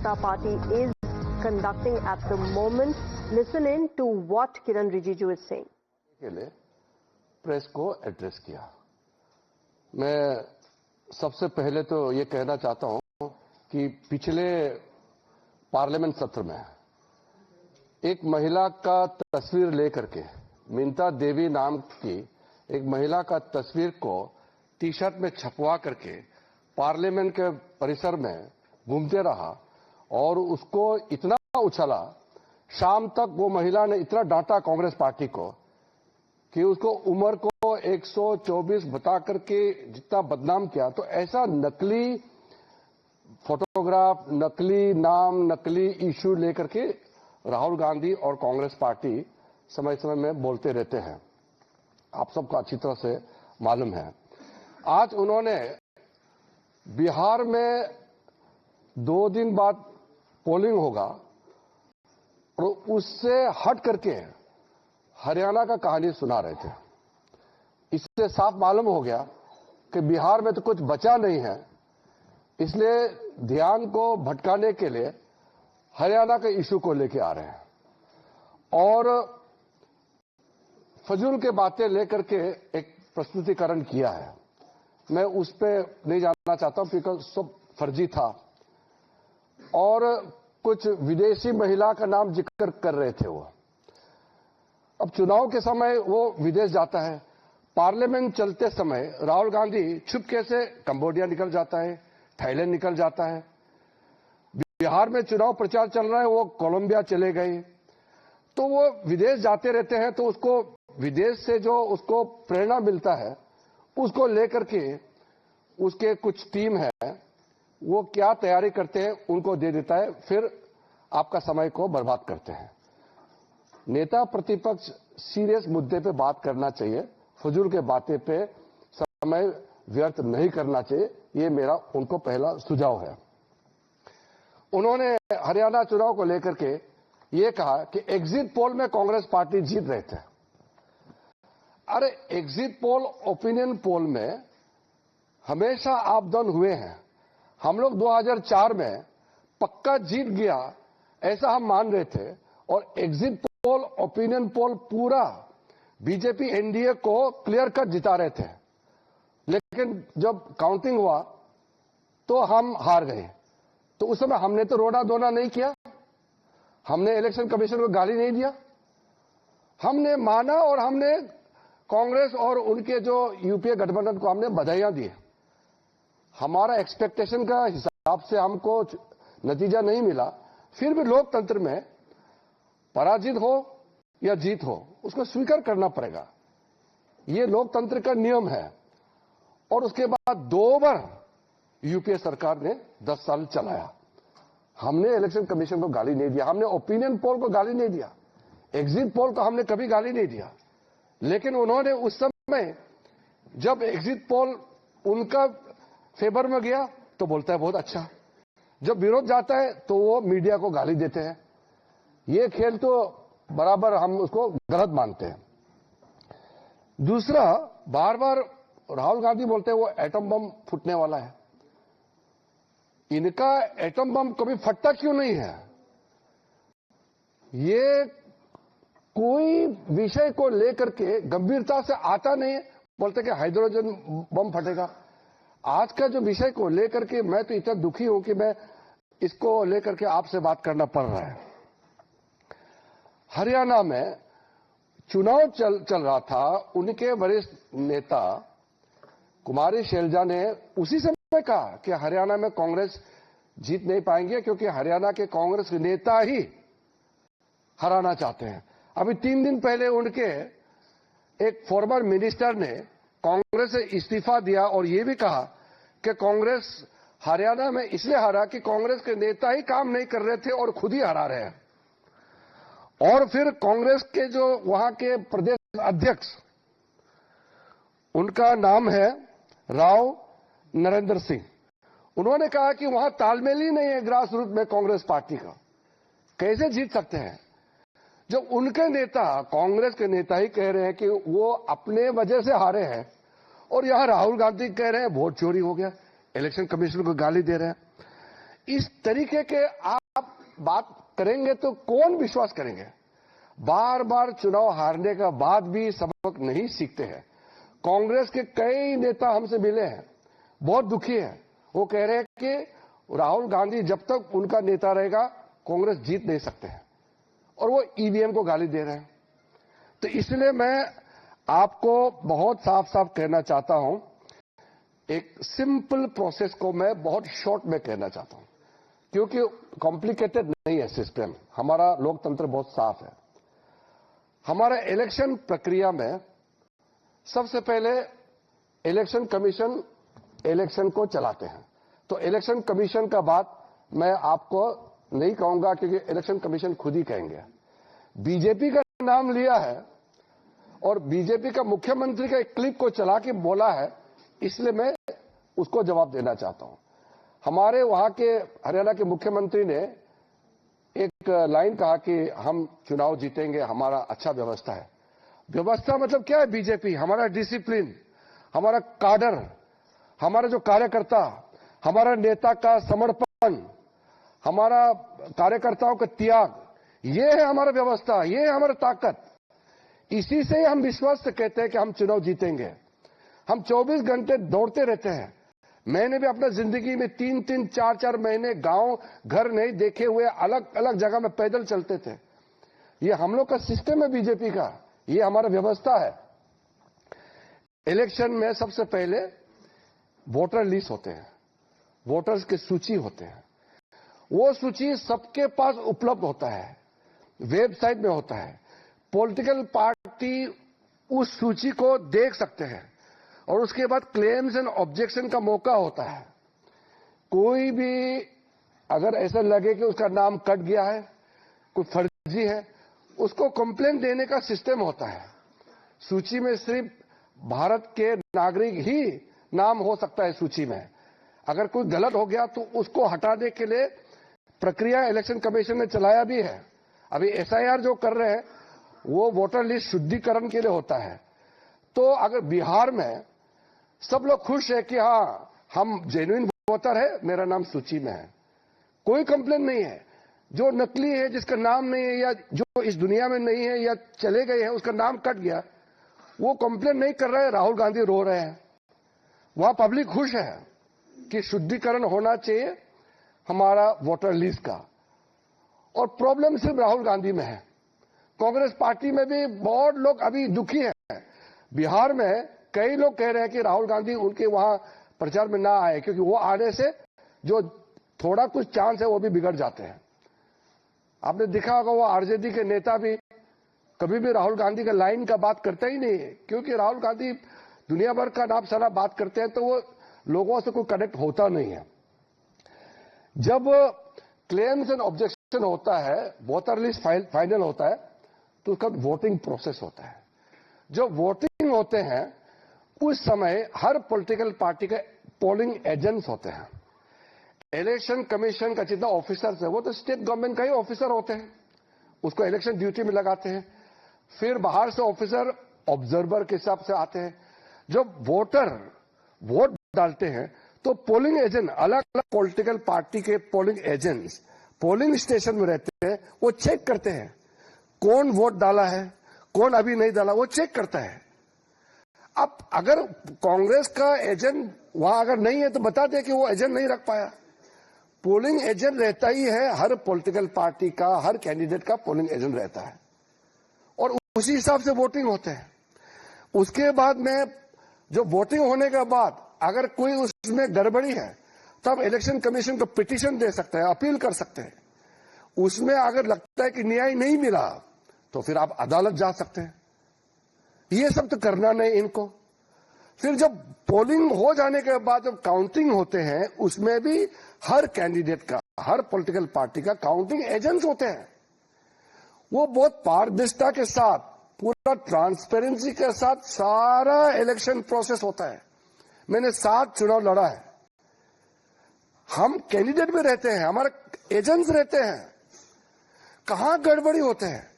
Janata Party is conducting at the moment. Listen in to what Kiran Rijiju is saying. के लिए press को address किया। मैं सबसे पहले तो ये कहना चाहता हूं कि पिछले पार्लियामेंट सत्र में एक महिला का तस्वीर लेकर के, मिंता देवी नाम की एक महिला का तस्वीर को टी शर्ट में छपवा करके पार्लियामेंट के परिसर में घूमते रहा और उसको इतना उछला, शाम तक वो महिला ने इतना डांटा कांग्रेस पार्टी को कि उसको उम्र को 124 बता करके जितना बदनाम किया। तो ऐसा नकली फोटोग्राफ, नकली नाम, नकली इश्यू लेकर के राहुल गांधी और कांग्रेस पार्टी समय समय में बोलते रहते हैं। आप सबको अच्छी तरह से मालूम है। आज उन्होंने बिहार में 2 दिन बाद पोलिंग होगा और उससे हट करके हरियाणा का कहानी सुना रहे थे। इससे साफ मालूम हो गया कि बिहार में तो कुछ बचा नहीं है, इसलिए ध्यान को भटकाने के लिए हरियाणा के इशू को लेके आ रहे हैं और फजूल के बातें लेकर के एक प्रस्तुतिकरण किया है। मैं उस पर नहीं जानना चाहता हूं बिकॉज सब फर्जी था और कुछ विदेशी महिला का नाम जिक्र कर रहे थे। वो अब चुनाव के समय वो विदेश जाता है, पार्लियामेंट चलते समय राहुल गांधी छुपके से कंबोडिया निकल जाता है, थाईलैंड निकल जाता है। बिहार में चुनाव प्रचार चल रहा है, वो कोलंबिया चले गए। तो वो विदेश जाते रहते हैं, तो उसको विदेश से जो उसको प्रेरणा मिलता है उसको लेकर के उसके कुछ टीम है, वो क्या तैयारी करते हैं उनको दे देता है, फिर आपका समय को बर्बाद करते हैं। नेता प्रतिपक्ष सीरियस मुद्दे पे बात करना चाहिए, फजूल के बातें पे समय व्यर्थ नहीं करना चाहिए। ये मेरा उनको पहला सुझाव है। उन्होंने हरियाणा चुनाव को लेकर के ये कहा कि एग्जिट पोल में कांग्रेस पार्टी जीत रहे थे। अरे एग्जिट पोल, ओपिनियन पोल में हमेशा आप डाउन हुए हैं। हम लोग 2004 में पक्का जीत गया ऐसा हम मान रहे थे और एग्जिट पोल, ओपिनियन पोल पूरा बीजेपी एनडीए को क्लियर कट जिता रहे थे। लेकिन जब काउंटिंग हुआ तो हम हार गए। तो उस समय हमने तो रोना धोना नहीं किया, हमने इलेक्शन कमीशन को गाली नहीं दिया, हमने माना और हमने कांग्रेस और उनके जो यूपीए गठबंधन को हमने बधाइयां दी। हमारा एक्सपेक्टेशन का हिसाब से हमको नतीजा नहीं मिला, फिर भी लोकतंत्र में पराजित हो या जीत हो उसको स्वीकार करना पड़ेगा। ये लोकतंत्र का नियम है। और उसके बाद 2 बार यूपीए सरकार ने 10 साल चलाया। हमने इलेक्शन कमीशन को गाली नहीं दिया, हमने ओपिनियन पोल को गाली नहीं दिया, एग्जिट पोल को हमने कभी गाली नहीं दिया। लेकिन उन्होंने उस समय जब एग्जिट पोल उनका फेवर में गया तो बोलता है बहुत अच्छा, जब विरोध जाता है तो वो मीडिया को गाली देते हैं। ये खेल तो बराबर हम उसको गलत मानते हैं। दूसरा, बार बार राहुल गांधी बोलते हैं वो एटम बम फूटने वाला है। इनका एटम बम कभी फटता क्यों नहीं है? ये कोई विषय को लेकर के गंभीरता से आता नहीं, बोलते कि हाइड्रोजन बम फटेगा। आज का जो विषय को लेकर के मैं तो इतना दुखी हूं कि मैं इसको लेकर के आपसे बात करना पड़ रहा है। हरियाणा में चुनाव चल रहा था, उनके वरिष्ठ नेता कुमारी शैलजा ने उसी समय कहा कि हरियाणा में कांग्रेस जीत नहीं पाएंगे क्योंकि हरियाणा के कांग्रेस के नेता ही हराना चाहते हैं। अभी 3 दिन पहले उनके एक फॉर्मर मिनिस्टर ने कांग्रेस से इस्तीफा दिया और ये भी कहा कि कांग्रेस हरियाणा में इसलिए हारा कि कांग्रेस के नेता ही काम नहीं कर रहे थे और खुद ही हरा रहे हैं। और फिर कांग्रेस के जो वहां के प्रदेश अध्यक्ष, उनका नाम है राव नरेंद्र सिंह, उन्होंने कहा कि वहां तालमेल ही नहीं है ग्रास रूट में कांग्रेस पार्टी का, कैसे जीत सकते हैं? जब उनके नेता, कांग्रेस के नेता ही कह रहे हैं कि वो अपने वजह से हारे हैं और यहां राहुल गांधी कह रहे हैं वोट चोरी हो गया, इलेक्शन कमीशन को गाली दे रहे हैं। इस तरीके के आप बात करेंगे तो कौन विश्वास करेंगे? बार बार चुनाव हारने के बाद भी सबक नहीं सीखते हैं। कांग्रेस के कई नेता हमसे मिले हैं, बहुत दुखी हैं। वो कह रहे हैं कि राहुल गांधी जब तक उनका नेता रहेगा कांग्रेस जीत नहीं सकते हैं, और वो ईवीएम को गाली दे रहे हैं। तो इसलिए मैं आपको बहुत साफ साफ कहना चाहता हूं, एक सिंपल प्रोसेस को मैं बहुत शॉर्ट में कहना चाहता हूं, क्योंकि कॉम्प्लिकेटेड नहीं है सिस्टम। हमारा लोकतंत्र बहुत साफ है। हमारा इलेक्शन प्रक्रिया में सबसे पहले इलेक्शन कमीशन इलेक्शन को चलाते हैं। तो इलेक्शन कमीशन का बात मैं आपको नहीं कहूंगा, क्योंकि इलेक्शन कमीशन खुद ही कहेंगे। बीजेपी का नाम लिया है और बीजेपी का मुख्यमंत्री का एक क्लिप को चला के बोला है, इसलिए मैं उसको जवाब देना चाहता हूं। हमारे वहां के हरियाणा के मुख्यमंत्री ने एक लाइन कहा कि हम चुनाव जीतेंगे, हमारा अच्छा व्यवस्था है। व्यवस्था मतलब क्या है? बीजेपी, हमारा डिसिप्लिन, हमारा काडर, हमारा जो कार्यकर्ता, हमारा नेता का समर्पण, हमारा कार्यकर्ताओं का त्याग, ये है हमारा व्यवस्था, ये है हमारा ताकत। इसी से हम विश्वास से कहते हैं कि हम चुनाव जीतेंगे। हम 24 घंटे दौड़ते रहते हैं। मैंने भी अपना जिंदगी में 3-3, 4-4 महीने गांव घर नहीं देखे हुए अलग अलग जगह में पैदल चलते थे। ये हम लोग का सिस्टम है बीजेपी का, ये हमारा व्यवस्था है। इलेक्शन में सबसे पहले वोटर लिस्ट होते हैं, वोटर्स की सूची होते हैं। वो सूची सबके पास उपलब्ध होता है, वेबसाइट में होता है। पॉलिटिकल पार्टी उस सूची को देख सकते हैं और उसके बाद क्लेम्स एंड ऑब्जेक्शन का मौका होता है। कोई भी अगर ऐसा लगे कि उसका नाम कट गया है, कोई फर्जी है, उसको कंप्लेंट देने का सिस्टम होता है। सूची में सिर्फ भारत के नागरिक ही नाम हो सकता है सूची में। अगर कोई गलत हो गया तो उसको हटाने के लिए प्रक्रिया इलेक्शन कमीशन ने चलाया भी है। अभी एसआईआर जो कर रहे हैं वो वोटर लिस्ट शुद्धिकरण के लिए होता है। तो अगर बिहार में सब लोग खुश है कि हाँ हम जेन्युइन वोटर है, मेरा नाम सूची में है, कोई कंप्लेन नहीं है। जो नकली है, जिसका नाम नहीं है या जो इस दुनिया में नहीं है या चले गए हैं, उसका नाम कट गया, वो कंप्लेन नहीं कर रहे हैं, राहुल गांधी रो रहे हैं। वहां पब्लिक खुश है कि शुद्धिकरण होना चाहिए हमारा वोटर लिस्ट का। और प्रॉब्लम सिर्फ राहुल गांधी में है। कांग्रेस पार्टी में भी बहुत लोग अभी दुखी हैं। बिहार में कई लोग कह रहे हैं कि राहुल गांधी उनके वहां प्रचार में ना आए, क्योंकि वो आने से जो थोड़ा कुछ चांस है वो भी बिगड़ जाते हैं। आपने देखा होगा वो आरजेडी के नेता भी कभी भी राहुल गांधी का लाइन का बात करता ही नहीं है, क्योंकि राहुल गांधी दुनिया भर का नाम सारा बात करते हैं तो वो लोगों से कोई कनेक्ट होता नहीं है। जब क्लेम्स एंड ऑब्जेक्शन होता है, वोटर लिस्ट फाइनल होता है, तो उसका वोटिंग प्रोसेस होता है। जो वोटिंग होते हैं उस समय हर पॉलिटिकल पार्टी के पोलिंग एजेंट्स होते हैं। इलेक्शन कमीशन का जितना ऑफिसर्स है वो तो स्टेट गवर्नमेंट का ही ऑफिसर होते हैं, उसको इलेक्शन ड्यूटी में लगाते हैं। फिर बाहर से ऑफिसर ऑब्जर्वर के हिसाब से आते हैं। जब वोटर वोट डालते हैं तो पोलिंग एजेंट, अलग अलग पॉलिटिकल पार्टी के पोलिंग एजेंट्स पोलिंग स्टेशन में रहते हैं। वो चेक करते हैं कौन वोट डाला है, कौन अभी नहीं डाला, वो चेक करता है। अब अगर कांग्रेस का एजेंट वहां अगर नहीं है तो बता दे कि वो एजेंट नहीं रख पाया। पोलिंग एजेंट रहता ही है, हर पॉलिटिकल पार्टी का, हर कैंडिडेट का पोलिंग एजेंट रहता है और उसी हिसाब से वोटिंग होते हैं। उसके बाद में जो वोटिंग होने के बाद अगर कोई उसमें गड़बड़ी है तब इलेक्शन कमीशन को पिटीशन दे सकते हैं, अपील कर सकते हैं। उसमें अगर लगता है कि न्याय नहीं मिला तो फिर आप अदालत जा सकते हैं। ये सब तो करना नहीं इनको। फिर जब पोलिंग हो जाने के बाद जब काउंटिंग होते हैं उसमें भी हर कैंडिडेट का, हर पॉलिटिकल पार्टी का काउंटिंग एजेंट्स होते हैं। वो बहुत पारदर्शिता के साथ, पूरा ट्रांसपेरेंसी के साथ सारा इलेक्शन प्रोसेस होता है। मैंने 7 चुनाव लड़ा है। हम कैंडिडेट भी रहते हैं, हमारे एजेंट्स रहते हैं। कहां गड़बड़ी होते हैं?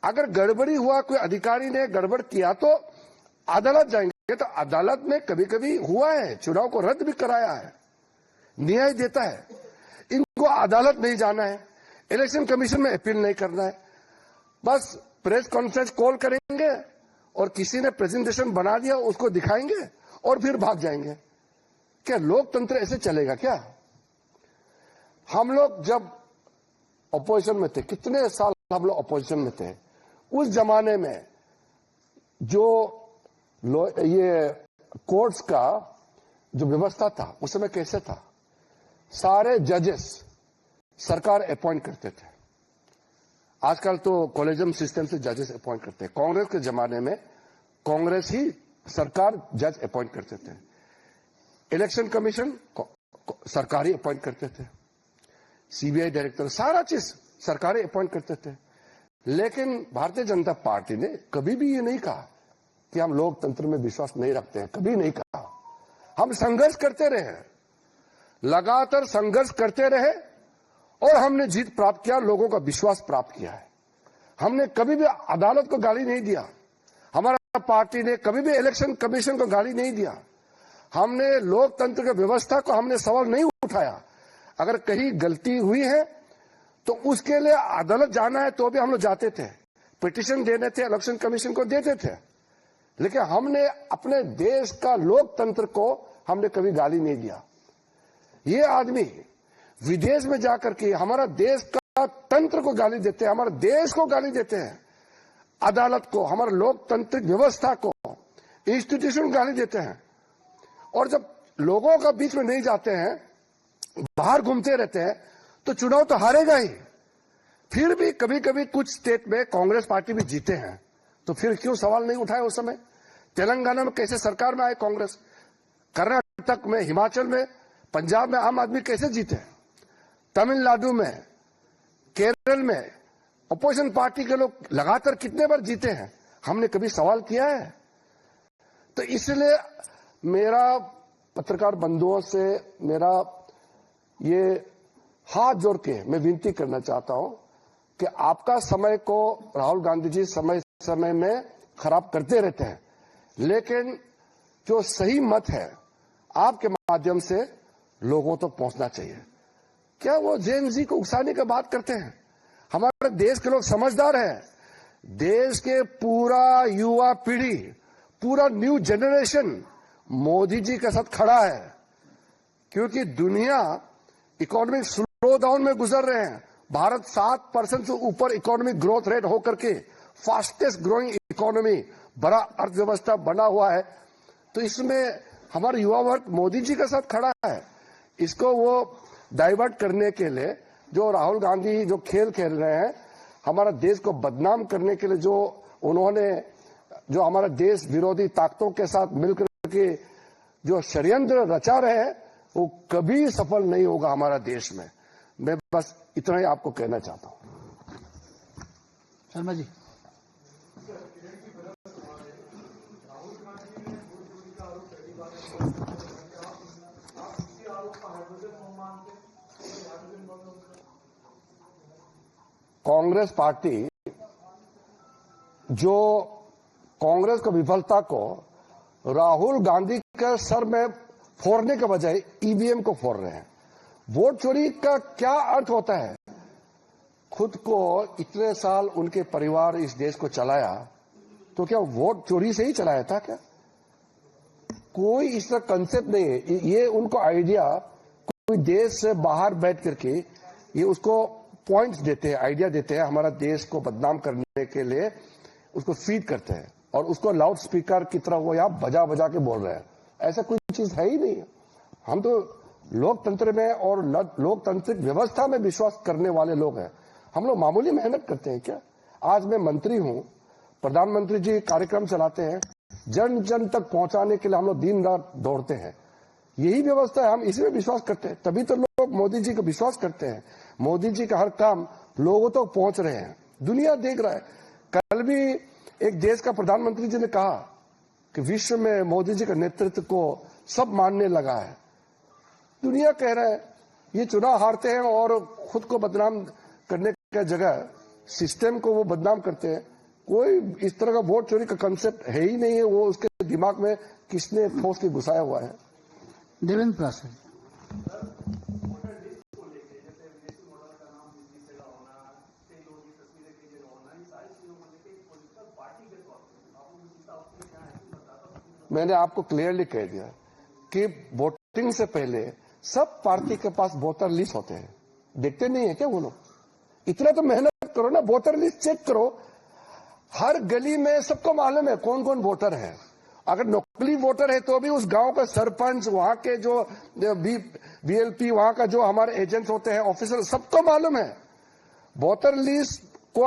अगर गड़बड़ी हुआ, कोई अधिकारी ने गड़बड़ किया तो अदालत जाएंगे। तो अदालत में कभी कभी हुआ है, चुनाव को रद्द भी कराया है। न्याय देता है। इनको अदालत नहीं जाना है, इलेक्शन कमीशन में अपील नहीं करना है, बस प्रेस कॉन्फ्रेंस कॉल करेंगे और किसी ने प्रेजेंटेशन बना दिया उसको दिखाएंगे और फिर भाग जाएंगे। क्या लोकतंत्र ऐसे चलेगा क्या? हम लोग जब अपोजिशन में थे, कितने साल हम लोग अपोजिशन में थे, उस जमाने में जो ये कोर्ट्स का जो व्यवस्था था उस समय कैसे था? सारे जजेस सरकार अपॉइंट करते थे। आजकल तो कॉलेजियम सिस्टम से जजेस अपॉइंट करते हैं। कांग्रेस के जमाने में कांग्रेस ही सरकार जज अपॉइंट करते थे। इलेक्शन कमीशन सरकारी अपॉइंट करते थे, सीबीआई डायरेक्टर, सारा चीज सरकारी अपॉइंट करते थे। लेकिन भारतीय जनता पार्टी ने कभी भी ये नहीं कहा कि हम लोकतंत्र में विश्वास नहीं रखते हैं, कभी नहीं कहा। हम संघर्ष करते रहे, लगातार संघर्ष करते रहे और हमने जीत प्राप्त किया, लोगों का विश्वास प्राप्त किया है। हमने कभी भी अदालत को गाली नहीं दिया, हमारा पार्टी ने कभी भी इलेक्शन कमीशन को गाली नहीं दिया। हमने लोकतंत्र की व्यवस्था को हमने सवाल नहीं उठाया। अगर कहीं गलती हुई है तो उसके लिए अदालत जाना है तो भी हम लोग जाते थे, पिटीशन देने थे, इलेक्शन कमीशन को देते थे। लेकिन हमने अपने देश का लोकतंत्र को हमने कभी गाली नहीं दिया। ये आदमी विदेश में जाकर के हमारा देश का तंत्र को गाली देते हैं, हमारे देश को गाली देते हैं, अदालत को, हमारे लोकतांत्रिक व्यवस्था को, इंस्टीट्यूशन को गाली देते हैं। और जब लोगों का बीच में नहीं जाते हैं, बाहर घूमते रहते हैं, तो चुनाव तो हारेगा ही। फिर भी कभी कभी कुछ स्टेट में कांग्रेस पार्टी भी जीते हैं, तो फिर क्यों सवाल नहीं उठाए उस समय? तेलंगाना में कैसे सरकार में आए कांग्रेस, कर्नाटक में, हिमाचल में, पंजाब में आम आदमी कैसे जीते, तमिलनाडु में, केरल में अपोजिशन पार्टी के लोग लगातार कितने बार जीते हैं? हमने कभी सवाल किया है? तो इसलिए मेरा पत्रकार बंधुओं से मेरा ये हाथ जोड़ के मैं विनती करना चाहता हूं कि आपका समय को राहुल गांधी जी समय समय में खराब करते रहते हैं, लेकिन जो सही मत है आपके माध्यम से लोगों तक पहुंचना चाहिए। क्या वो जेन जी को उकसाने की बात करते हैं? हमारे देश के लोग समझदार हैं। देश के पूरा युवा पीढ़ी, पूरा न्यू जनरेशन मोदी जी के साथ खड़ा है, क्योंकि दुनिया इकोनॉमिक स्लो डाउन में गुजर रहे हैं। भारत 7% से ऊपर इकोनॉमिक ग्रोथ रेट होकर के फास्टेस्ट ग्रोइंग इकोनॉमी, बड़ा अर्थव्यवस्था बना हुआ है। तो इसमें हमारा युवा वर्ग मोदी जी के साथ खड़ा है। इसको वो डाइवर्ट करने के लिए जो राहुल गांधी जो खेल खेल रहे हैं, हमारा देश को बदनाम करने के लिए जो उन्होंने जो हमारा देश विरोधी ताकतों के साथ मिलकर के जो षड्यंत्र रचा रहे हैं, वो कभी सफल नहीं होगा हमारा देश में। मैं बस इतना ही आपको कहना चाहता हूं। शर्मा जी, कांग्रेस पार्टी जो कांग्रेस की विफलता को राहुल गांधी के सर में फोड़ने के बजाय ईवीएम को फोड़ रहे हैं। वोट चोरी का क्या अर्थ होता है? खुद को इतने साल उनके परिवार इस देश को चलाया, तो क्या वोट चोरी से ही चलाया था क्या? कोई इस तरह कंसेप्ट नहीं है। ये उनको आइडिया कोई देश से बाहर बैठ करके ये उसको पॉइंट्स देते हैं, आइडिया देते हैं, हमारा देश को बदनाम करने के लिए उसको फीड करते हैं और उसको लाउड स्पीकर की तरह वो यहाँ बजा बजा के बोल रहे हैं। ऐसा कोई चीज है ही नहीं। हम तो लोकतंत्र में और लोकतांत्रिक व्यवस्था में विश्वास करने वाले लोग हैं। हम लोग मामूली मेहनत करते हैं क्या? आज मैं मंत्री हूं, प्रधानमंत्री जी कार्यक्रम चलाते हैं, जन जन तक पहुंचाने के लिए हम लोग दिन रात दौड़ते हैं। यही व्यवस्था है, हम इसी में विश्वास करते हैं, तभी तो लोग मोदी जी को विश्वास करते हैं। मोदी जी का हर काम लोगों तक तो पहुंच रहे हैं, दुनिया देख रहा है। कल भी एक देश का प्रधानमंत्री जी ने कहा कि विश्व में मोदी जी का नेतृत्व को सब मानने लगा है। दुनिया कह रहा है ये चुनाव हारते हैं और खुद को बदनाम करने की जगह सिस्टम को वो बदनाम करते हैं। कोई इस तरह का वोट चोरी का कंसेप्ट है ही नहीं है। वो उसके दिमाग में किसने ठोस के घुसाया हुआ है? देवेंद्र प्रसाद। मैंने आपको क्लियरली कह दिया कि वोटिंग से पहले सब पार्टी के पास वोटर लिस्ट होते हैं। देखते नहीं है क्या वो लोग? इतना तो मेहनत करो ना, वोटर लिस्ट चेक करो। हर गली में सबको मालूम है कौन कौन वोटर है। अगर नकली वोटर है तो भी उस गांव का सरपंच, वहां के जो बीएलपी, वहां का जो हमारे एजेंट्स होते हैं, ऑफिसर, सबको मालूम है। वोटर लिस्ट को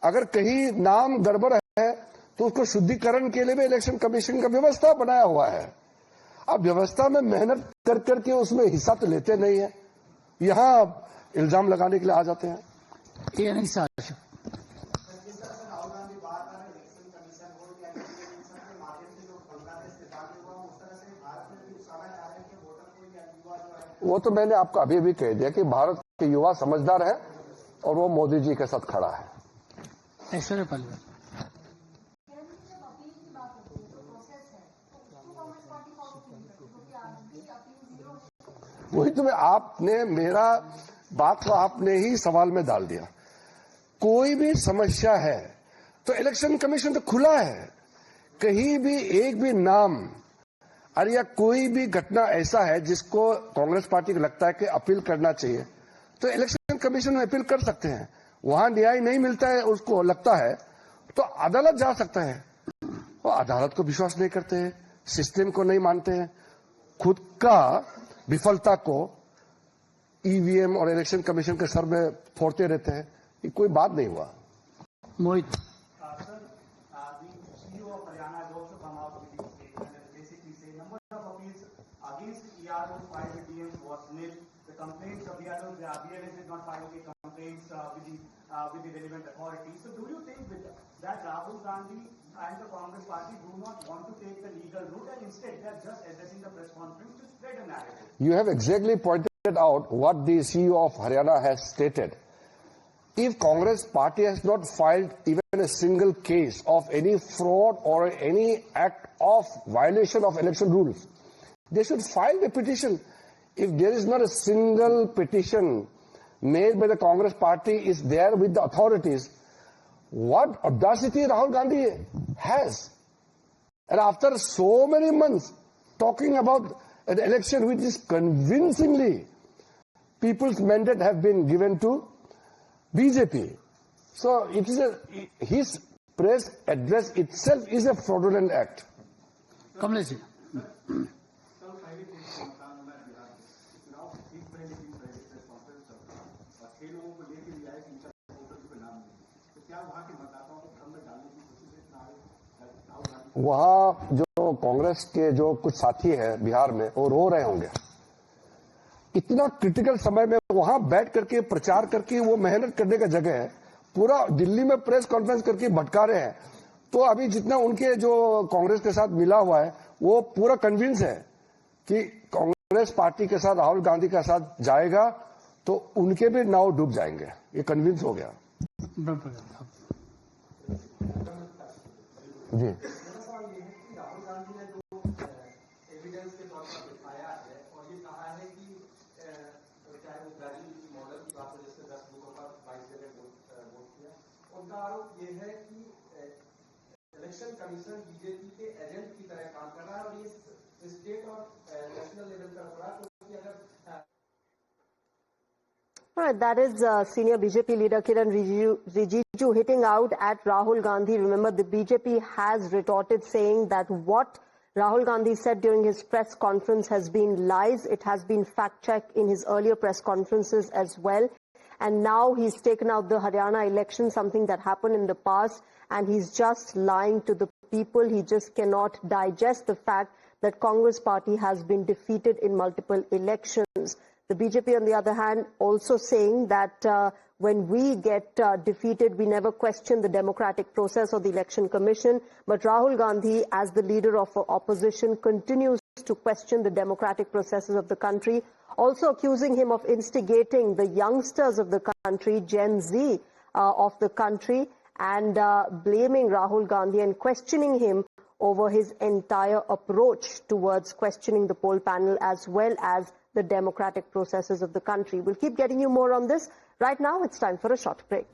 अगर कहीं नाम गड़बड़ है तो उसको शुद्धिकरण के लिए भी इलेक्शन कमीशन का व्यवस्था बनाया हुआ है। अब व्यवस्था में मेहनत कर करके उसमें हिस्सा तो लेते नहीं है, यहां इल्जाम लगाने के लिए आ जाते हैं। ये नहीं सर, वो तो मैंने आपको अभी भी कह दिया कि भारत के युवा समझदार है और वो मोदी जी के साथ खड़ा है। ऐश्वर्या पालीवाल। वही तो आपने मेरा बात को आपने ही सवाल में डाल दिया। कोई भी समस्या है तो इलेक्शन कमीशन तो खुला है। कहीं भी एक भी नाम अरे या कोई भी घटना ऐसा है जिसको कांग्रेस पार्टी को लगता है कि अपील करना चाहिए तो इलेक्शन कमीशन में अपील कर सकते हैं। वहां न्याय नहीं मिलता है, उसको लगता है तो अदालत जा सकता है। वो अदालत को विश्वास नहीं करते हैं, सिस्टम को नहीं मानते हैं, खुद का विफलता को ईवीएम और इलेक्शन कमीशन के सर में फोड़ते रहते हैं। ये कोई बात नहीं हुआ। मोहित। The complaints of BLS did not file the complaints with the relevant authorities. So do you think that Rahul Gandhi and the Congress party do not want to take the legal route and instead they are just addressing the press conference to spread a narrative? You have exactly pointed out what the CEO of Haryana has stated. If Congress party has not filed even a single case of any fraud or any act of violation of election rules, they should file a petition. If there is not a single petition made by the Congress party is there with the authorities, what audacity Rahul Gandhi has. And after so many months talking about an election which is convincingly people's mandate have been given to BJP. So it is his press address itself is a fraudulent act. Kamlesh ji. वहां जो कांग्रेस के जो कुछ साथी है बिहार में वो रो रहे होंगे। इतना क्रिटिकल समय में वहां बैठ करके प्रचार करके वो मेहनत करने का जगह है, पूरा दिल्ली में प्रेस कॉन्फ्रेंस करके भटका रहे हैं। तो अभी जितना उनके जो कांग्रेस के साथ मिला हुआ है वो पूरा कन्विंस है कि कांग्रेस पार्टी के साथ राहुल गांधी के साथ जाएगा तो उनके भी नाव डूब जाएंगे, ये कन्विंस हो गया। जी उनका आरोप ये है कि इलेक्शन कमीशन बीजेपी के एजेंट की तरह काम कर रहा है और ये स्टेट और नेशनल लेवल पर हो रहा है। तो अगर All right, that is senior BJP leader Kiran Rijiju hitting out at Rahul Gandhi. Remember, the BJP has retorted saying that what Rahul Gandhi said during his press conference has been lies. It has been fact-checked in his earlier press conferences as well. And now he's taken out the Haryana election, something that happened in the past, and he's just lying to the people. He just cannot digest the fact that Congress party has been defeated in multiple elections. The BJP, on the other hand, also saying that when we get defeated, we never question the democratic process or the election commission. But Rahul Gandhi, as the leader of opposition, continues to question the democratic processes of the country, also accusing him of instigating the youngsters of the country, Gen Z of the country, and blaming Rahul Gandhi and questioning him over his entire approach towards questioning the poll panel as well as the democratic processes of the country. We'll keep getting you more on this. Right now, it's time for a short break.